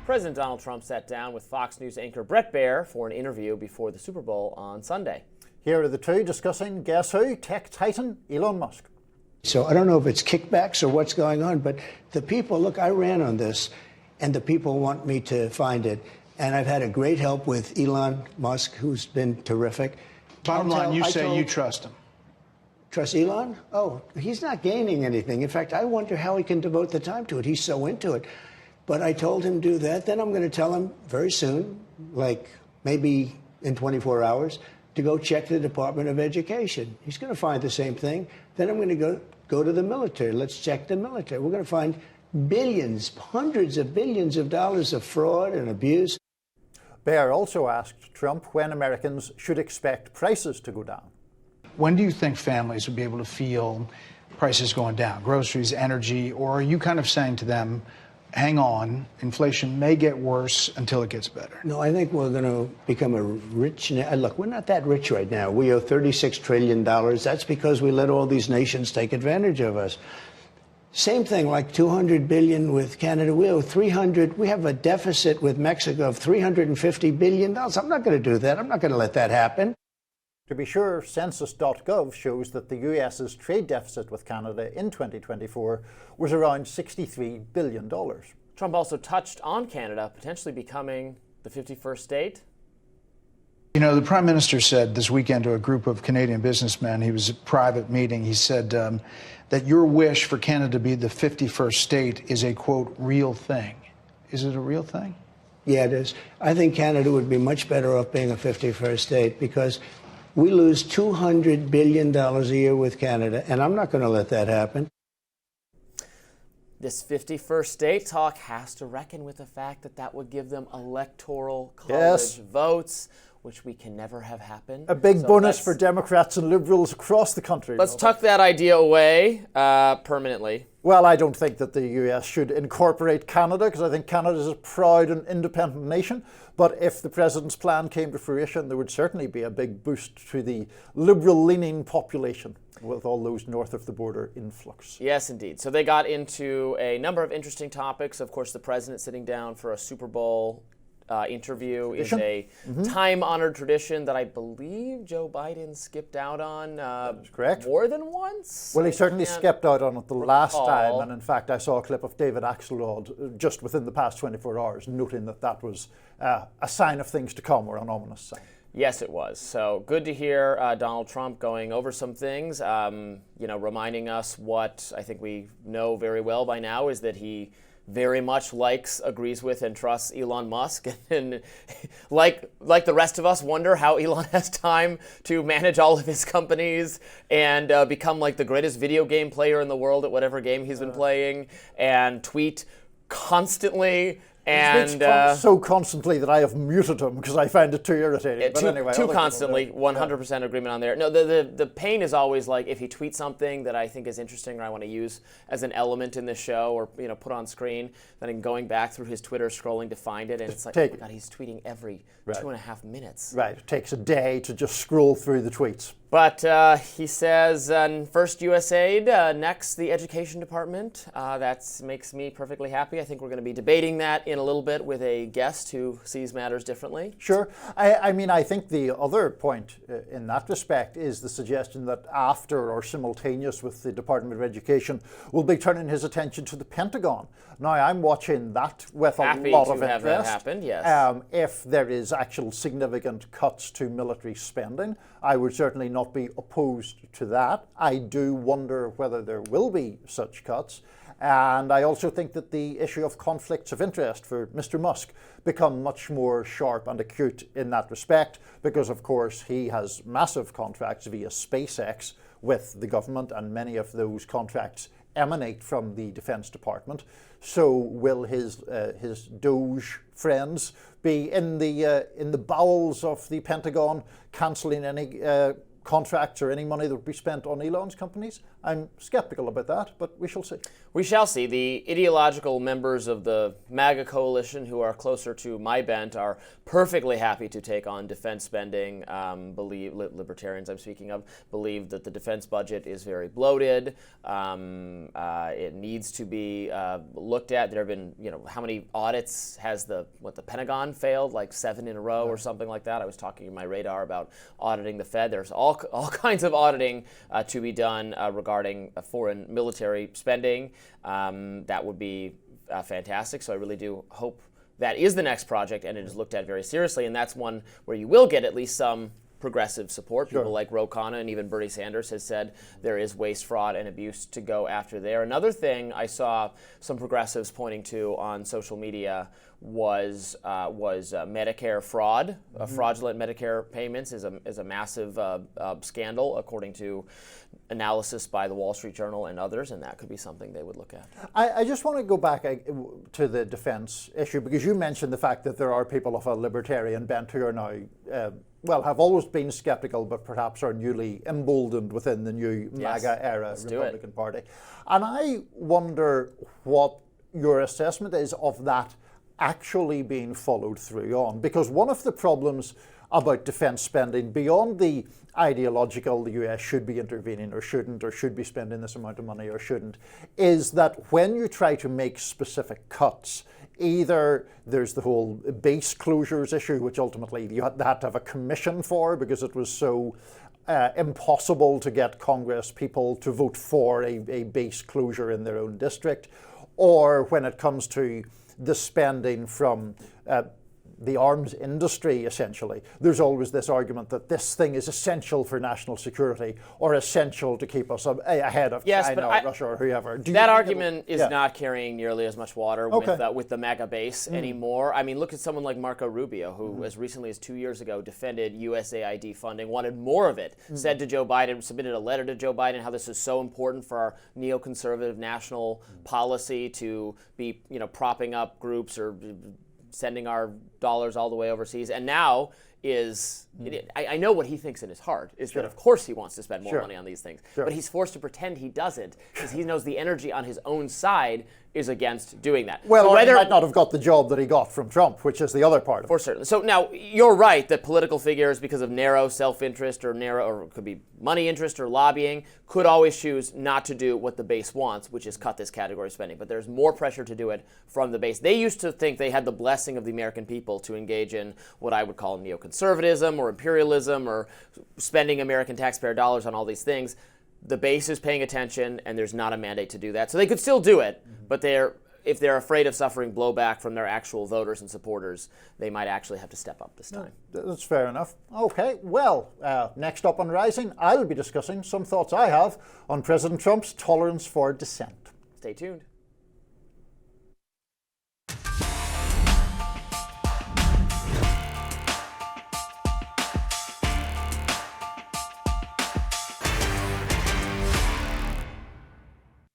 President Donald Trump sat down with Fox News anchor Bret Baier for an interview before the Super Bowl on Sunday. Here are the two discussing, guess who? Tech titan Elon Musk. So I don't know if it's kickbacks or what's going on, but the people, look, I ran on this, and the people want me to find it. And I've had a great help with Elon Musk, who's been terrific. Bottom line, you say you trust him. Trust Elon? Oh, he's not gaining anything. In fact, I wonder how he can devote the time to it. He's so into it. But I told him do that. Then I'm going to tell him very soon, like maybe in 24 hours, to go check the Department of Education. He's going to find the same thing. Then I'm going to go to the military. Let's check the military. We're going to find billions, hundreds of billions of dollars of fraud and abuse. Baier also asked Trump when Americans should expect prices to go down. When do you think families will be able to feel prices going down, groceries, energy, or are you kind of saying to them, hang on, inflation may get worse until it gets better? No, I think we're going to become a rich... Look, we're not that rich right now. We owe $36 trillion. That's because we let all these nations take advantage of us. Same thing, like $200 billion with Canada. We owe $300. We have a deficit with Mexico of $350 billion. I'm not going to do that. I'm not going to let that happen. To be sure, census.gov shows that the US's trade deficit with Canada in 2024 was around $63 billion. Trump also touched on Canada potentially becoming the 51st state. You know, the Prime Minister said this weekend to a group of Canadian businessmen, he was at a private meeting, he said that your wish for Canada to be the 51st state is a, quote, real thing. Is it a real thing? Yeah, it is. I think Canada would be much better off being a 51st state because we lose $200 billion a year with Canada, and I'm not going to let that happen. This 51st state talk has to reckon with the fact that that would give them electoral college votes, which we can never have happen. A big bonus for Democrats and Liberals across the country. Let's tuck that idea away permanently. Well, I don't think that the US should incorporate Canada because I think Canada is a proud and independent nation. But if the president's plan came to fruition, there would certainly be a big boost to the liberal-leaning population with all those north of the border influx. Yes, indeed. So they got into a number of interesting topics. Of course, the president sitting down for a Super Bowl interview is a time-honored tradition that I believe Joe Biden skipped out on correct. More than once. Well, he certainly skipped out on it the last time, and in fact I saw a clip of David Axelrod just within the past 24 hours noting that that was a sign of things to come, or an ominous sign. Yes, it was. So good to hear Donald Trump going over some things, reminding us what I think we know very well by now is that he very much likes, agrees with, and trusts Elon Musk. And like the rest of us, wonder how Elon has time to manage all of his companies and become like the greatest video game player in the world at whatever game he's been playing and tweet constantly. And so constantly that I have muted him because I find it too irritating. But anyway, too constantly, 100% agreement on there. No, the pain is always like if he tweets something that I think is interesting or I want to use as an element in the show or put on screen, then I'm going back through his Twitter, scrolling to find it, and it's like, oh my God, he's tweeting every 2.5 minutes. Right, it takes a day to just scroll through the tweets. But he says, first USAID, next the Education Department. That makes me perfectly happy. I think we're going to be debating that in a little bit with a guest who sees matters differently. Sure. I think the other point in that respect is the suggestion that after or simultaneous with the Department of Education, we'll be turning his attention to the Pentagon. Now, I'm watching that with a lot of interest. Happy to have that happen, yes. If there is actual significant cuts to military spending, I would certainly not be opposed to that. I do wonder whether there will be such cuts. And I also think that the issue of conflicts of interest for Mr. Musk become much more sharp and acute in that respect because, of course, he has massive contracts via SpaceX with the government, and many of those contracts emanate from the Defense Department. So will his Doge friends be in the bowels of the Pentagon cancelling any contracts or any money that would be spent on Elon's companies. I'm skeptical about that, but we shall see. We shall see. The ideological members of the MAGA coalition who are closer to my bent are perfectly happy to take on defense spending. Libertarians I'm speaking of, believe that the defense budget is very bloated. It needs to be looked at. There have been, how many audits has the Pentagon failed? Like 7 in a row or something like that. I was talking in my radar about auditing the Fed. There's all kinds of auditing to be done regarding foreign military spending. That would be fantastic. So I really do hope that is the next project, and it is looked at very seriously. And that's one where you will get at least some progressive support. People like Ro Khanna and even Bernie Sanders has said there is waste, fraud, and abuse to go after there. Another thing I saw some progressives pointing to on social media was Medicare fraud. Fraudulent Medicare payments is a massive scandal, according to analysis by the Wall Street Journal and others, and that could be something they would look at. I just want to go back to the defense issue, because you mentioned the fact that there are people of a libertarian bent who are now have always been skeptical, but perhaps are newly emboldened within the new MAGA era Republican Party. And I wonder what your assessment is of that actually being followed through on. Because one of the problems about defense spending, beyond the ideological, the US should be intervening or should be spending this amount of money or shouldn't, is that when you try to make specific cuts, either there's the whole base closures issue, which ultimately you had to have a commission for because it was so impossible to get Congress people to vote for a base closure in their own district, or when it comes to the spending from the arms industry, essentially, there's always this argument that this thing is essential for national security or essential to keep us ahead of China or Russia or whoever. That argument is not carrying nearly as much water with the MAGA base anymore. I mean, look at someone like Marco Rubio, who as recently as 2 years ago defended USAID funding, wanted more of it, said to Joe Biden, submitted a letter to Joe Biden how this is so important for our neoconservative national policy to be, propping up groups or sending our dollars all the way overseas. And now I know what he thinks in his heart is that of course he wants to spend more money on these things, but he's forced to pretend he doesn't because he knows the energy on his own side is against doing that. Well, he might not have got the job that he got from Trump, which is the other part of it. For certain. So now you're right that political figures, because of narrow self-interest or it could be money interest or lobbying, could always choose not to do what the base wants, which is cut this category of spending. But there's more pressure to do it from the base. They used to think they had the blessing of the American people to engage in what I would call neoconservatism or imperialism or spending American taxpayer dollars on all these things. The base is paying attention, and there's not a mandate to do that. So they could still do it, but if they're afraid of suffering blowback from their actual voters and supporters, they might actually have to step up this time. That's fair enough. Okay, well, next up on Rising, I'll be discussing some thoughts I have on President Trump's tolerance for dissent. Stay tuned.